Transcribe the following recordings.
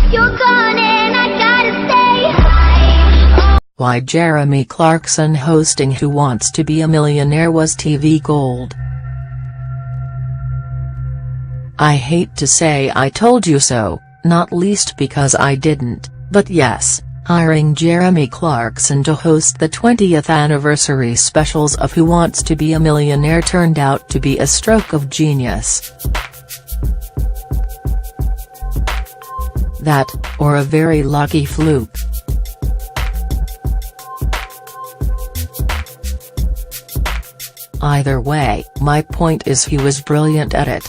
You're gone and I gotta stay. Why Jeremy Clarkson hosting Who Wants to Be a Millionaire was TV gold. I hate to say I told you so, not least because I didn't, but yes, hiring Jeremy Clarkson to host the 20th anniversary specials of Who Wants to Be a Millionaire turned out to be a stroke of genius. That, or a very lucky fluke. Either way, my point is he was brilliant at it.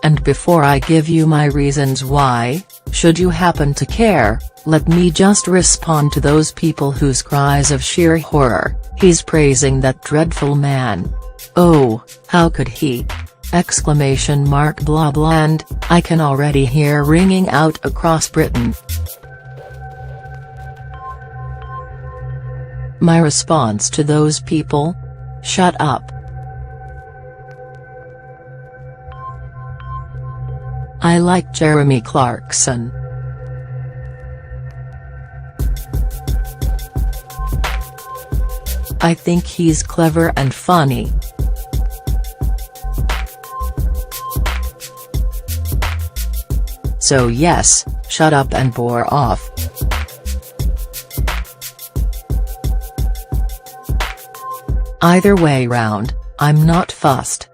And before I give you my reasons why, should you happen to care, let me just respond to those people whose cries of sheer horror, "He's praising that dreadful man. Oh, how could he?" Blah blah, and I can already hear ringing out across Britain. My response to those people? Shut up. I like Jeremy Clarkson. I think he's clever and funny. So yes, shut up and bore off. Either way round, I'm not fussed.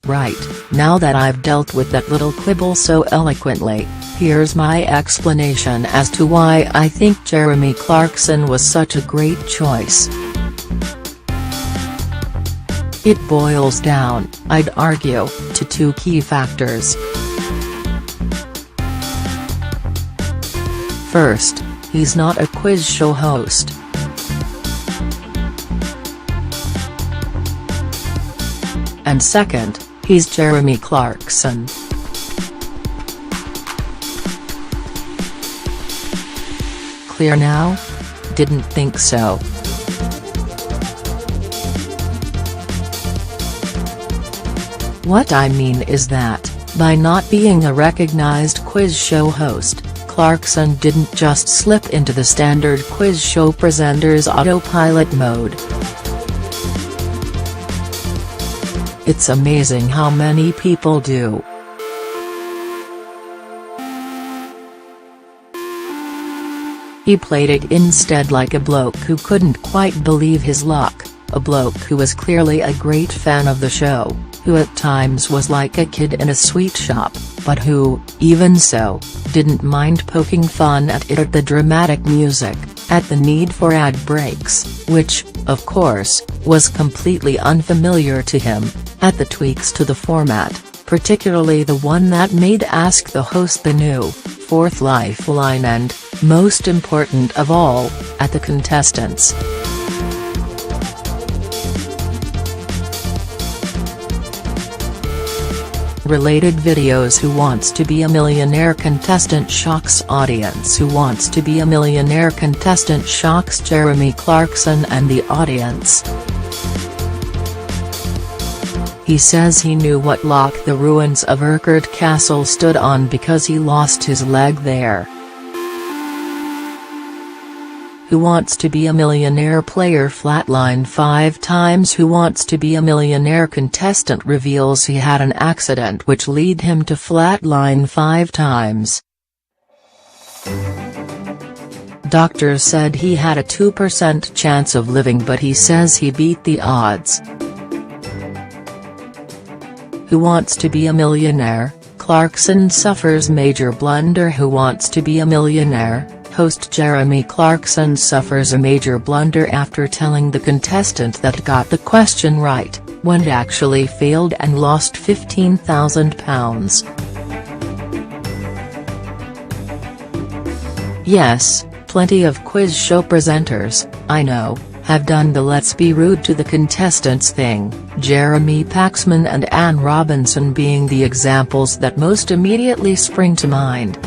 Right, now that I've dealt with that little quibble so eloquently, here's my explanation as to why I think Jeremy Clarkson was such a great choice. It boils down, I'd argue, to two key factors. First, he's not a quiz show host. And second, he's Jeremy Clarkson. Clear now? Didn't think so. What I mean is that, by not being a recognized quiz show host, Clarkson didn't just slip into the standard quiz show presenter's autopilot mode. It's amazing how many people do. He played it instead like a bloke who couldn't quite believe his luck, a bloke who was clearly a great fan of the show, who at times was like a kid in a sweet shop, but who, even so, didn't mind poking fun at it, at the dramatic music, at the need for ad breaks, which, of course, was completely unfamiliar to him, at the tweaks to the format, particularly the one that made Ask the Host the new, fourth lifeline, and, most important of all, at the contestants. Related videos. Who Wants to Be a Millionaire contestant shocks audience. Who Wants to Be a Millionaire contestant shocks Jeremy Clarkson and the audience. He says he knew what lock the ruins of Urquhart Castle stood on because he lost his leg there. Who Wants to Be a Millionaire player flatlined 5 times. Who Wants to Be a Millionaire contestant reveals he had an accident which led him to flatline 5 times. Doctors said he had a 2% chance of living, but he says he beat the odds. Who Wants to Be a Millionaire? Clarkson suffers major blunder. Who Wants to Be a Millionaire? Host Jeremy Clarkson suffers a major blunder after telling the contestant that got the question right, when it actually failed and lost £15,000. Yes, plenty of quiz show presenters, I know, have done the "let's be rude to the contestants" thing, Jeremy Paxman and Anne Robinson being the examples that most immediately spring to mind.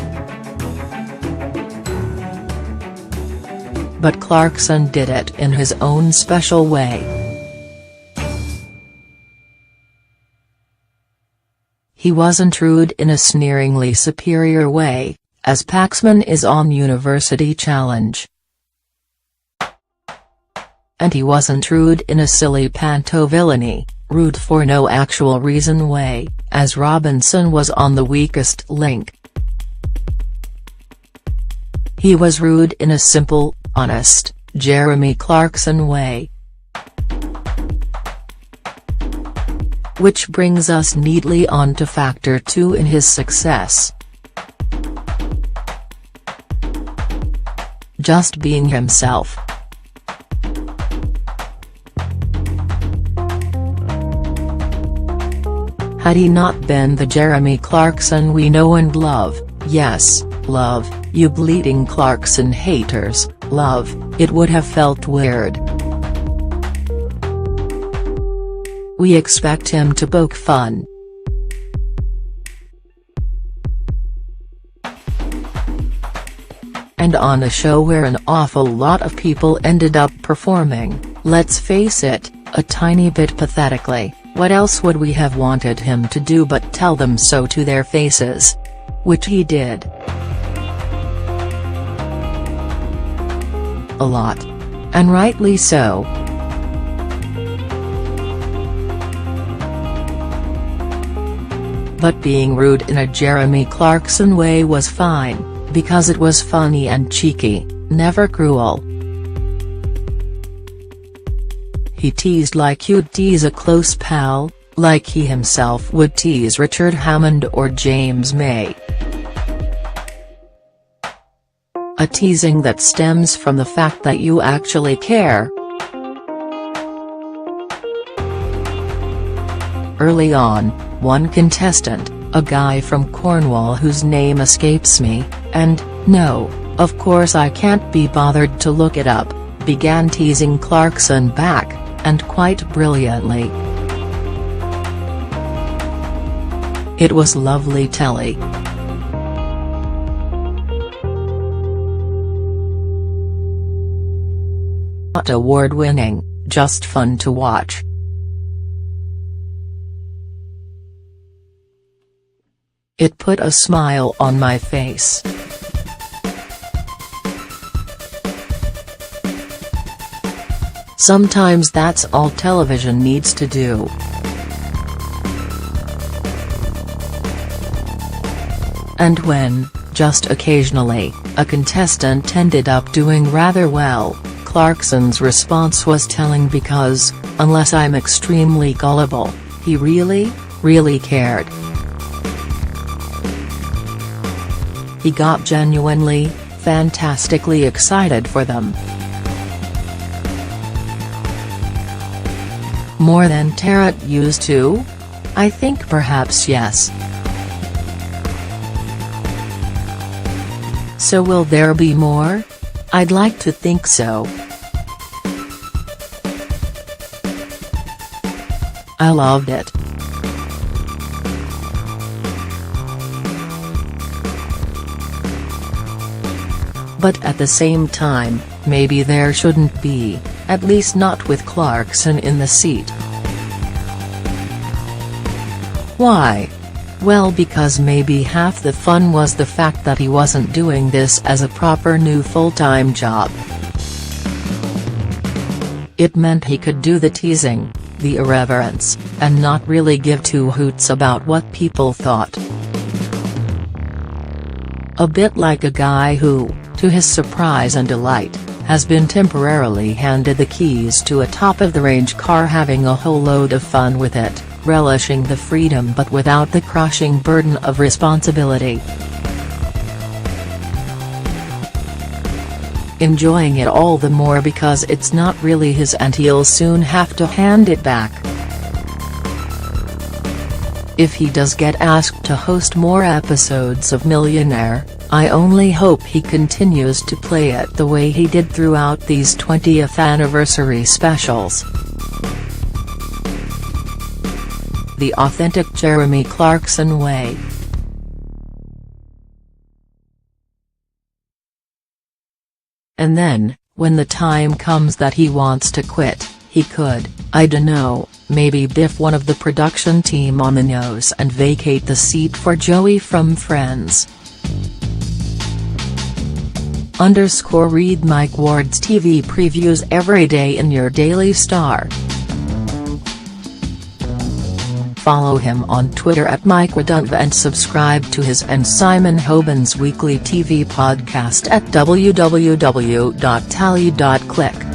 but Clarkson did it in his own special way. He wasn't rude in a sneeringly superior way, as Paxman is on University Challenge. And he wasn't rude in a silly panto villainy, rude for no actual reason way, as Robinson was on The Weakest Link. He was rude in a simple, honest, Jeremy Clarkson way. Which brings us neatly on to factor 2 in his success. Just being himself. Had he not been the Jeremy Clarkson we know and love, yes, love, you bleeding Clarkson haters, love, it would have felt weird. We expect him to poke fun. And on a show where an awful lot of people ended up performing, let's face it, a tiny bit pathetically, what else would we have wanted him to do but tell them so to their faces? Which he did. A lot. And rightly so. But being rude in a Jeremy Clarkson way was fine, because it was funny and cheeky, never cruel. He teased like you'd tease a close pal, like he himself would tease Richard Hammond or James May. A teasing that stems from the fact that you actually care. Early on, one contestant, a guy from Cornwall whose name escapes me, and, no, of course I can't be bothered to look it up, began teasing Clarkson back, and quite brilliantly. It was lovely telly. Not award-winning, just fun to watch. It put a smile on my face. Sometimes that's all television needs to do. And when, just occasionally, a contestant ended up doing rather well, Clarkson's response was telling because, unless I'm extremely gullible, he really, really cared. He got genuinely, fantastically excited for them. More than Tarrant used to? I think perhaps yes. So will there be more? I'd like to think so. I loved it. But at the same time, maybe there shouldn't be, at least not with Clarkson in the seat. Why? Well, because maybe half the fun was the fact that he wasn't doing this as a proper new full-time job. It meant he could do the teasing, the irreverence, and not really give two hoots about what people thought. A bit like a guy who, to his surprise and delight, has been temporarily handed the keys to a top-of-the-range car, having a whole load of fun with it, relishing the freedom but without the crushing burden of responsibility. Enjoying it all the more because it's not really his and he'll soon have to hand it back. If he does get asked to host more episodes of Millionaire, I only hope he continues to play it the way he did throughout these 20th anniversary specials. The authentic Jeremy Clarkson way. And then, When the time comes that he wants to quit, he could, I dunno, maybe biff one of the production team on the nose and vacate the seat for Joey from Friends. _read Mike Ward's TV previews every day in your Daily Star. Follow him on Twitter @MikeRedunva and subscribe to his and Simon Hoban's weekly TV podcast at www.tally.click.